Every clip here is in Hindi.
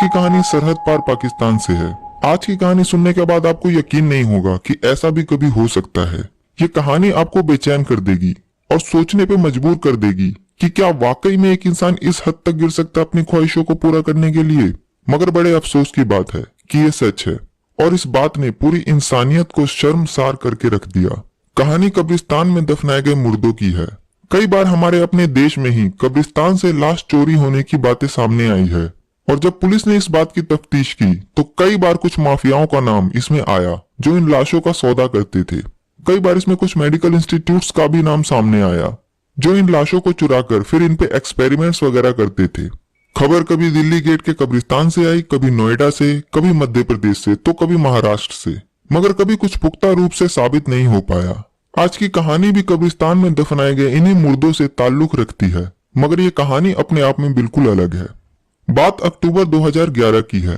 की कहानी सरहद पार पाकिस्तान से है। आज की कहानी सुनने के बाद आपको यकीन नहीं होगा कि ऐसा भी कभी हो सकता है। ये कहानी आपको बेचैन कर देगी और सोचने पे मजबूर कर देगी कि क्या वाकई में एक इंसान इस हद तक गिर सकता है अपनी ख्वाहिशों को पूरा करने के लिए। मगर बड़े अफसोस की बात है कि ये सच है और इस बात ने पूरी इंसानियत को शर्मसार करके रख दिया। कहानी कब्रिस्तान में दफनाए गए मुर्दों की है। कई बार हमारे अपने देश में ही कब्रिस्तान से लाश चोरी होने की बातें सामने आई है और जब पुलिस ने इस बात की तफ्तीश की तो कई बार कुछ माफियाओं का नाम इसमें आया जो इन लाशों का सौदा करते थे। कई बार इसमें कुछ मेडिकल इंस्टीट्यूट्स का भी नाम सामने आया जो इन लाशों को चुराकर फिर इन पे एक्सपेरिमेंट्स वगैरह करते थे। खबर कभी दिल्ली गेट के कब्रिस्तान से आई, कभी नोएडा से, कभी मध्य प्रदेश से, तो कभी महाराष्ट्र से, मगर कभी कुछ पुख्ता रूप से साबित नहीं हो पाया। आज की कहानी भी कब्रिस्तान में दफनाए गए इन्हीं मुर्दों से ताल्लुक रखती है, मगर ये कहानी अपने आप में बिल्कुल अलग है। बात अक्टूबर 2011 की है।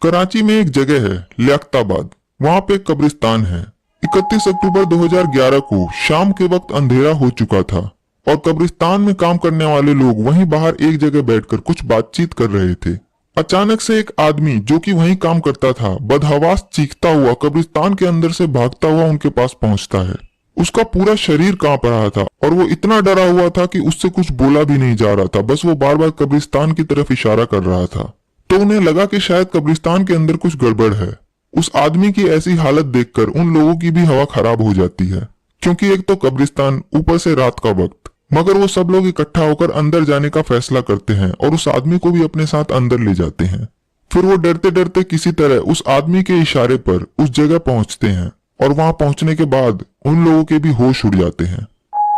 कराची में एक जगह है लियाकताबाद, वहाँ पे एक कब्रिस्तान है। 31 अक्टूबर 2011 को शाम के वक्त अंधेरा हो चुका था और कब्रिस्तान में काम करने वाले लोग वहीं बाहर एक जगह बैठकर कुछ बातचीत कर रहे थे। अचानक से एक आदमी जो कि वहीं काम करता था बदहवास चीखता हुआ कब्रिस्तान के अंदर से भागता हुआ उनके पास पहुंचता है। उसका पूरा शरीर कांप रहा था और वो इतना डरा हुआ था कि उससे कुछ बोला भी नहीं जा रहा था, बस वो बार बार कब्रिस्तान की तरफ इशारा कर रहा था। तो उन्हें लगा कि शायद कब्रिस्तान के अंदर कुछ गड़बड़ है। उस आदमी की ऐसी हालत देखकर उन लोगों की भी हवा खराब हो जाती है, क्योंकि एक तो कब्रिस्तान, ऊपर से रात का वक्त। मगर वो सब लोग इकट्ठा होकर अंदर जाने का फैसला करते हैं और उस आदमी को भी अपने साथ अंदर ले जाते हैं। फिर वो डरते डरते किसी तरह उस आदमी के इशारे पर उस जगह पहुंचते हैं और वहां पहुंचने के बाद उन लोगों के भी होश उड़ जाते हैं।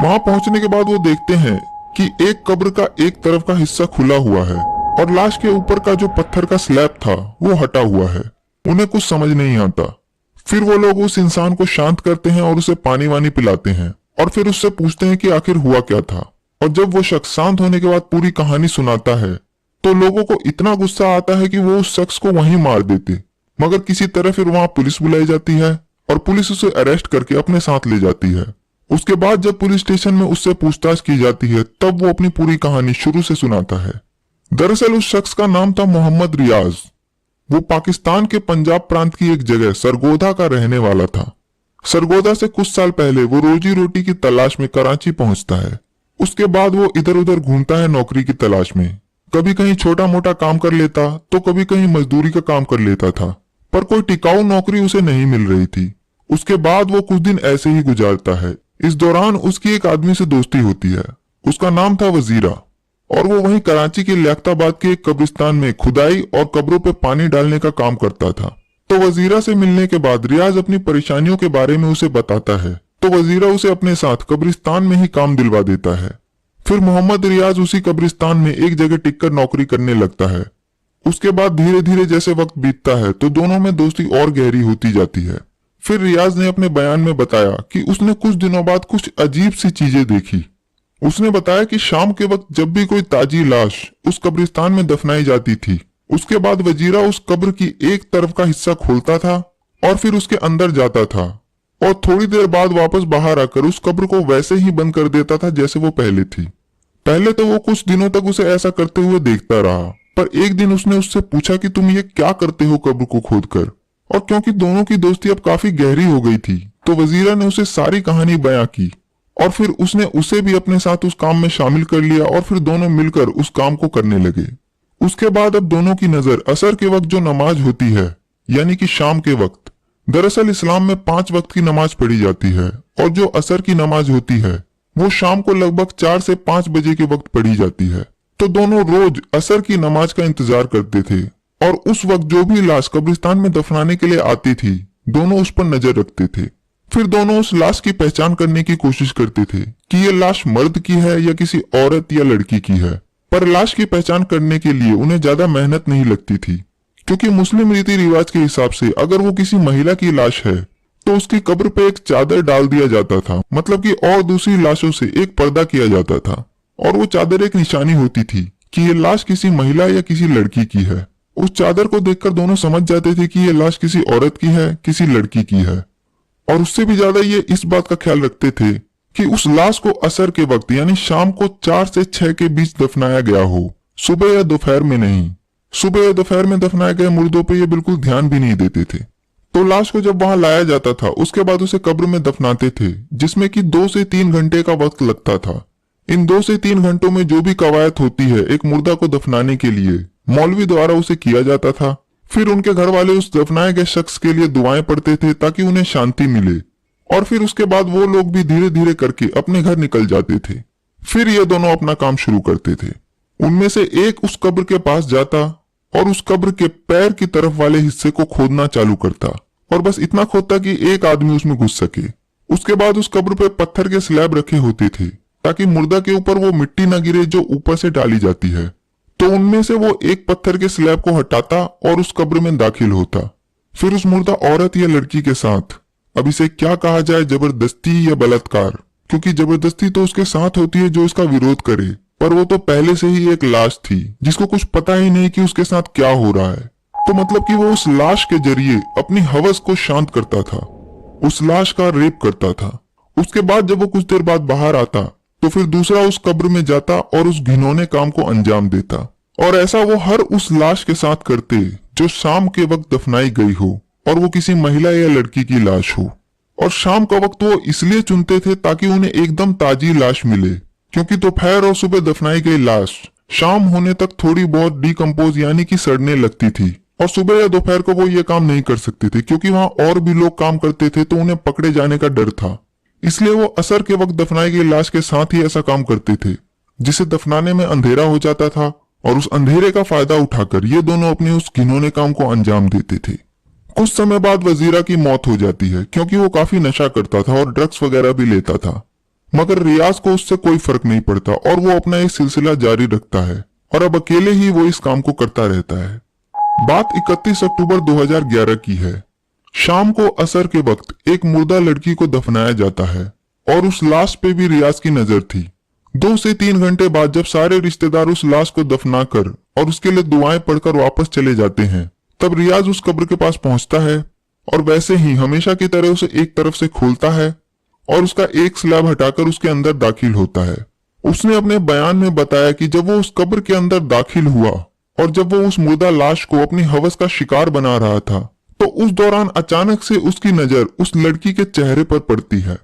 वहां पहुंचने के बाद वो देखते हैं कि एक कब्र का एक तरफ का हिस्सा खुला हुआ है और लाश के ऊपर का जो पत्थर का स्लैब था वो हटा हुआ है। उन्हें कुछ समझ नहीं आता। फिर वो लोग उस इंसान को शांत करते हैं और उसे पानी वानी पिलाते हैं और फिर उससे पूछते हैं कि आखिर हुआ क्या था। और जब वो शख्स शांत होने के बाद पूरी कहानी सुनाता है तो लोगों को इतना गुस्सा आता है कि वो उस शख्स को वहीं मार देते। मगर किसी तरह फिर वहां पुलिस बुलाई जाती है और पुलिस उसे अरेस्ट करके अपने साथ ले जाती है। उसके बाद जब पुलिस स्टेशन में उससे पूछताछ की जाती है तब वो अपनी पूरी कहानी शुरू से सुनाता है। दरअसल उस शख्स का नाम था मोहम्मद रियाज। वो पाकिस्तान के पंजाब प्रांत की एक जगह सरगोधा का रहने वाला था। सरगोधा से कुछ साल पहले वो रोजी रोटी की तलाश में कराची पहुंचता है। उसके बाद वो इधर उधर घूमता है नौकरी की तलाश में। कभी कहीं छोटा मोटा काम कर लेता तो कभी कहीं मजदूरी का काम कर लेता था, पर कोई टिकाऊ नौकरी उसे नहीं मिल रही थी। उसके बाद वो कुछ दिन ऐसे ही गुजारता है। इस दौरान उसकी एक आदमी से दोस्ती होती है। उसका नाम था वजीरा और वो वहीं कराची के लियाकताबाद के एक कब्रिस्तान में खुदाई और कब्रों पे पानी डालने का काम करता था। तो वजीरा से मिलने के बाद रियाज अपनी परेशानियों के बारे में उसे बताता है तो वजीरा उसे अपने साथ कब्रिस्तान में ही काम दिलवा देता है। फिर मोहम्मद रियाज उसी कब्रिस्तान में एक जगह टिककर नौकरी करने लगता है। उसके बाद धीरे धीरे जैसे वक्त बीतता है तो दोनों में दोस्ती और गहरी होती जाती है। फिर रियाज ने अपने बयान में बताया कि उसने कुछ दिनों बाद कुछ अजीब सी चीजें देखी। उसने बताया कि शाम के वक्त जब भी कोई ताजी लाश उस कब्रिस्तान में दफनाई जाती थी, उसके बाद वजीरा उस कब्र की एक तरफ का हिस्सा खोलता था और फिर उसके अंदर जाता था और थोड़ी देर बाद वापस बाहर आकर उस कब्र को वैसे ही बंद कर देता था जैसे वो पहले थी। पहले तो वो कुछ दिनों तक उसे ऐसा करते हुए देखता रहा, पर एक दिन उसने उससे पूछा कि तुम ये क्या करते हो कब्र को खोदकर। और क्योंकि दोनों की दोस्ती अब काफी गहरी हो गई थी तो वजीरा ने उसे सारी कहानी बयां की और फिर उसने उसे भी अपने साथ उस काम में शामिल कर लिया और फिर दोनों मिलकर उस काम को करने लगे। उसके बाद अब दोनों की नजर असर के वक्त जो नमाज होती है यानी कि शाम के वक्त, दरअसल इस्लाम में 5 वक्त की नमाज पढ़ी जाती है और जो असर की नमाज होती है वो शाम को लगभग 4 से 5 बजे के वक्त पढ़ी जाती है। तो दोनों रोज असर की नमाज का इंतजार करते थे और उस वक्त जो भी लाश कब्रिस्तान में दफनाने के लिए आती थी दोनों उस पर नजर रखते थे। फिर दोनों उस लाश की पहचान करने की कोशिश करते थे कि ये लाश मर्द की है या किसी औरत या लड़की की है। पर लाश की पहचान करने के लिए उन्हें ज्यादा मेहनत नहीं लगती थी, क्योंकि मुस्लिम रीति रिवाज के हिसाब से अगर वो किसी महिला की लाश है तो उसकी कब्र पे एक चादर डाल दिया जाता था, मतलब कि और दूसरी लाशों से एक पर्दा किया जाता था और वो चादर एक निशानी होती थी कि ये लाश किसी महिला या किसी लड़की की है। उस चादर को देखकर दोनों समझ जाते थे कि ये लाश किसी औरत की है, किसी लड़की की है। और उससे भी ज्यादा ये इस बात का ख्याल रखते थे कि उस लाश को असर के वक्त यानी शाम को 4 से 6 के बीच दफनाया गया हो, सुबह या दोपहर में नहीं। सुबह या दोपहर में दफनाए गए मुर्दों पे ये बिल्कुल ध्यान भी नहीं देते थे। तो लाश को जब वहां लाया जाता था उसके बाद उसे कब्र में दफनाते थे, जिसमें कि 2 से 3 घंटे का वक्त लगता था। इन 2 से 3 घंटों में जो भी कवायद होती है एक मुर्दा को दफनाने के लिए, मौलवी द्वारा उसे किया जाता था। फिर उनके घर वाले उस दफनाए गए शख्स के लिए दुआएं पढ़ते थे ताकि उन्हें शांति मिले, और फिर उसके बाद वो लोग भी धीरे धीरे करके अपने घर निकल जाते थे। फिर ये दोनों अपना काम शुरू करते थे। उनमें से एक उस कब्र के पास जाता और उस कब्र के पैर की तरफ वाले हिस्से को खोदना चालू करता, और बस इतना खोदता कि एक आदमी उसमें घुस सके। उसके बाद उस कब्र पे पत्थर के स्लैब रखे होते थे ताकि मुर्दा के ऊपर वो मिट्टी न गिरे जो ऊपर से डाली जाती है। तो उनमें से वो एक पत्थर के स्लैब को हटाता और उस कब्र में दाखिल होता। फिर उस मुर्दा औरत या लड़की के साथ, अब इसे क्या कहा जाए, जबरदस्ती या बलात्कार, क्योंकि जबरदस्ती तो उसके साथ होती है जो इसका विरोध करे, पर वो तो पहले से ही एक लाश थी जिसको कुछ पता ही नहीं कि उसके साथ क्या हो रहा है। तो मतलब कि वो उस लाश के जरिए अपनी हवस को शांत करता था, उस लाश का रेप करता था। उसके बाद जब वो कुछ देर बाद बाहर आता तो फिर दूसरा उस कब्र में जाता और उस घिनौने काम को अंजाम देता। और ऐसा वो हर उस लाश के साथ करते जो शाम के वक्त दफनाई गई हो, और वो किसी महिला या लड़की की लाश हो। और शाम का वक्त वो इसलिए चुनते थे ताकि उन्हें एकदम ताजी लाश मिले, क्योंकि दोपहर और सुबह दफनाई गई लाश शाम होने तक थोड़ी बहुत डिकम्पोज यानी कि सड़ने लगती थी, और सुबह या दोपहर को वो ये काम नहीं कर सकते थे क्योंकि वहां और भी लोग काम करते थे, तो उन्हें पकड़े जाने का डर था। इसलिए वो असर के वक्त दफनाई गई लाश के साथ ही ऐसा काम करते थे, जिसे दफनाने में अंधेरा हो जाता था, और उस अंधेरे का फायदा उठाकर ये दोनों अपने उस घिनौने काम को अंजाम देते थे। कुछ समय बाद वजीरा की मौत हो जाती है क्योंकि वो काफी नशा करता था और ड्रग्स वगैरह भी लेता था, मगर रियाज को उससे कोई फर्क नहीं पड़ता और वो अपना एक सिलसिला जारी रखता है, और अब अकेले ही वो इस काम को करता रहता है। बात 31 अक्टूबर 2011 की है। शाम को असर के वक्त एक मुर्दा लड़की को दफनाया जाता है और उस लाश पे भी रियाज की नजर थी। 2 से 3 घंटे बाद जब सारे रिश्तेदार उस लाश को दफनाकर और उसके लिए दुआएं पढ़कर वापस चले जाते हैं, तब रियाज उस कब्र के पास पहुंचता है और वैसे ही हमेशा की तरह उसे एक तरफ से खोलता है और उसका एक स्लैब हटाकर उसके अंदर दाखिल होता है। उसने अपने बयान में बताया कि जब वो उस कब्र के अंदर दाखिल हुआ और जब वो उस मुर्दा लाश को अपनी हवस का शिकार बना रहा था, तो उस दौरान अचानक से उसकी नजर उस लड़की के चेहरे पर पड़ती है।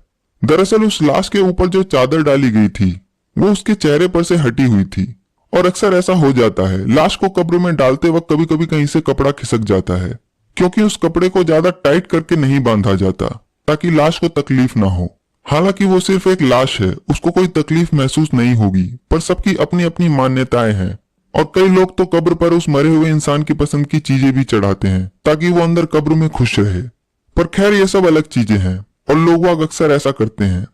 दरअसल उस लाश के ऊपर जो चादर डाली गई थी वो उसके चेहरे पर से हटी हुई थी, और अक्सर ऐसा हो जाता है, लाश को कब्र में डालते वक्त कभी कभी कहीं से कपड़ा खिसक जाता है, क्योंकि उस कपड़े को ज्यादा टाइट करके नहीं बांधा जाता ताकि लाश को तकलीफ ना हो। हालांकि वो सिर्फ एक लाश है, उसको कोई तकलीफ महसूस नहीं होगी, पर सबकी अपनी अपनी मान्यताएं हैं, और कई लोग तो कब्र पर उस मरे हुए इंसान की पसंद की चीजें भी चढ़ाते हैं ताकि वो अंदर कब्र में खुश रहे। पर खैर ये सब अलग चीजें हैं और लोग अक्सर ऐसा करते हैं।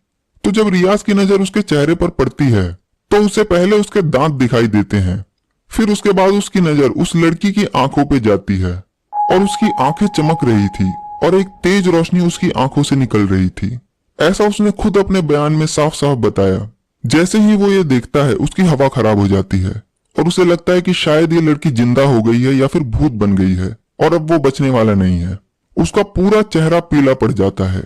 तो जब रियाज की नजर उसके चेहरे पर पड़ती है तो उससे पहले उसके दांत दिखाई देते हैं, फिर उसके बाद उसकी नजर उस लड़की की आंखों पे जाती है और उसकी आंखें चमक रही थी और एक तेज रोशनी उसकी आंखों से निकल रही थी। ऐसा उसने खुद अपने बयान में साफ साफ बताया। जैसे ही वो ये देखता है उसकी हवा खराब हो जाती है और उसे लगता है कि शायद ये लड़की जिंदा हो गई है या फिर भूत बन गई है और अब वो बचने वाला नहीं है। उसका पूरा चेहरा पीला पड़ जाता है।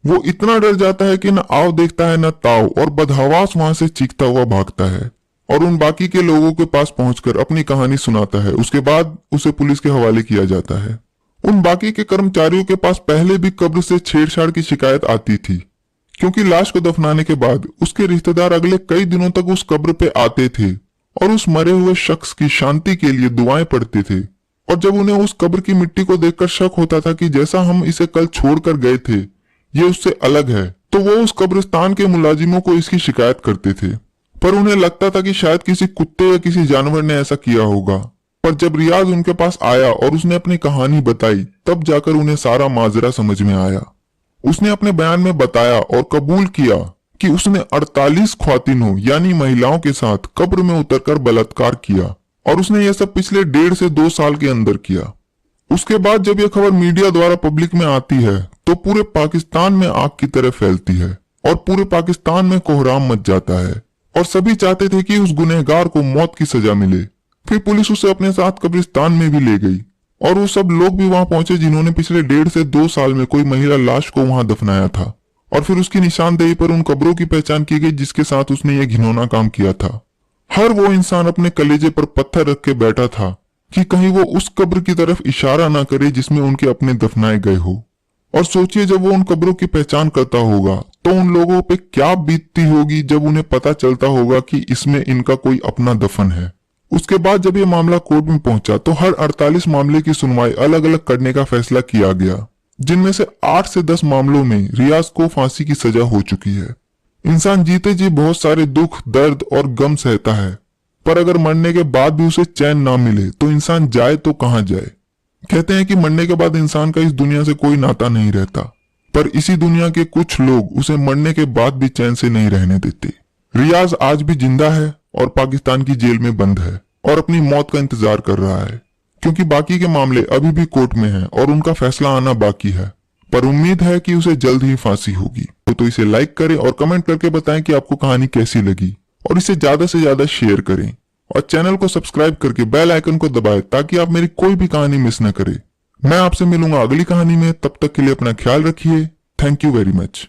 वो इतना डर जाता है कि न आव देखता है न ताव, और बदहवास वहां से चीखता हुआ भागता है और उन बाकी के लोगों के पास पहुंचकर अपनी कहानी सुनाता है। उसके बाद उसे पुलिस के हवाले किया जाता है। उन बाकी के कर्मचारियों के पास पहले भी कब्र से छेड़छाड़ की शिकायत आती थी, क्योंकि लाश को दफनाने के बाद उसके रिश्तेदार अगले कई दिनों तक उस कब्र पे आते थे और उस मरे हुए शख्स की शांति के लिए दुआएं पढ़ते थे। और जब उन्हें उस कब्र की मिट्टी को देखकर शक होता था कि जैसा हम इसे कल छोड़कर गए थे ये उससे अलग है, तो वो उस कब्रिस्तान के मुलाजिमों को इसकी शिकायत करते थे। पर उन्हें लगता था कि शायद किसी कुत्ते या किसी जानवर ने ऐसा किया होगा। पर जब रियाज उनके पास आया और उसने अपनी कहानी बताई, तब जाकर उन्हें सारा माजरा समझ में आया। उसने अपने बयान में बताया और कबूल किया कि उसने 48 ख्वातीनों यानी महिलाओं के साथ कब्र में उतरकर बलात्कार किया, और उसने यह सब पिछले 1.5 से 2 साल के अंदर किया। उसके बाद जब यह खबर मीडिया द्वारा पब्लिक में आती है तो पूरे पाकिस्तान में आग की तरह फैलती है और पूरे पाकिस्तान में कोहराम मच जाता है, और सभी चाहते थे कि उस गुनहगार को मौत की सजा मिले। फिर पुलिस उसे अपने साथ कब्रिस्तान में भी ले गई और वो सब लोग भी वहां पहुंचे जिन्होंने पिछले 1.5 से 2 साल में कोई महिला लाश को वहां दफनाया था, और फिर उसकी निशानदेही पर उन कब्रों की पहचान की गई जिसके साथ उसने ये घिनौना काम किया था। हर वो इंसान अपने कलेजे पर पत्थर रख के बैठा था कि कहीं वो उस कब्र की तरफ इशारा ना करे जिसमें उनके अपने दफनाए गए हो। और सोचिए जब वो उन कब्रों की पहचान करता होगा तो उन लोगों पे क्या बीतती होगी जब उन्हें पता चलता होगा कि इसमें इनका कोई अपना दफन है। उसके बाद जब ये मामला कोर्ट में पहुंचा तो हर 48 मामले की सुनवाई अलग अलग करने का फैसला किया गया, जिनमें से 8 से 10 मामलों में रियाज को फांसी की सजा हो चुकी है। इंसान जीते जी बहुत सारे दुख, दर्द और गम सहता है, पर अगर मरने के बाद भी उसे चैन ना मिले तो इंसान जाए तो कहां जाए। कहते हैं कि मरने के बाद इंसान का इस दुनिया से कोई नाता नहीं रहता, पर इसी दुनिया के कुछ लोग उसे मरने के बाद भी चैन से नहीं रहने देते। रियाज आज भी जिंदा है और पाकिस्तान की जेल में बंद है और अपनी मौत का इंतजार कर रहा है, क्योंकि बाकी के मामले अभी भी कोर्ट में हैं और उनका फैसला आना बाकी है। पर उम्मीद है कि उसे जल्द ही फांसी होगी। तो इसे लाइक करें और कमेंट करके बताएं कि आपको कहानी कैसी लगी, और इसे ज्यादा से ज्यादा शेयर करें और चैनल को सब्सक्राइब करके बेल आइकन को दबाएं ताकि आप मेरी कोई भी कहानी मिस न करें। मैं आपसे मिलूंगा अगली कहानी में, तब तक के लिए अपना ख्याल रखिए। Thank you very much.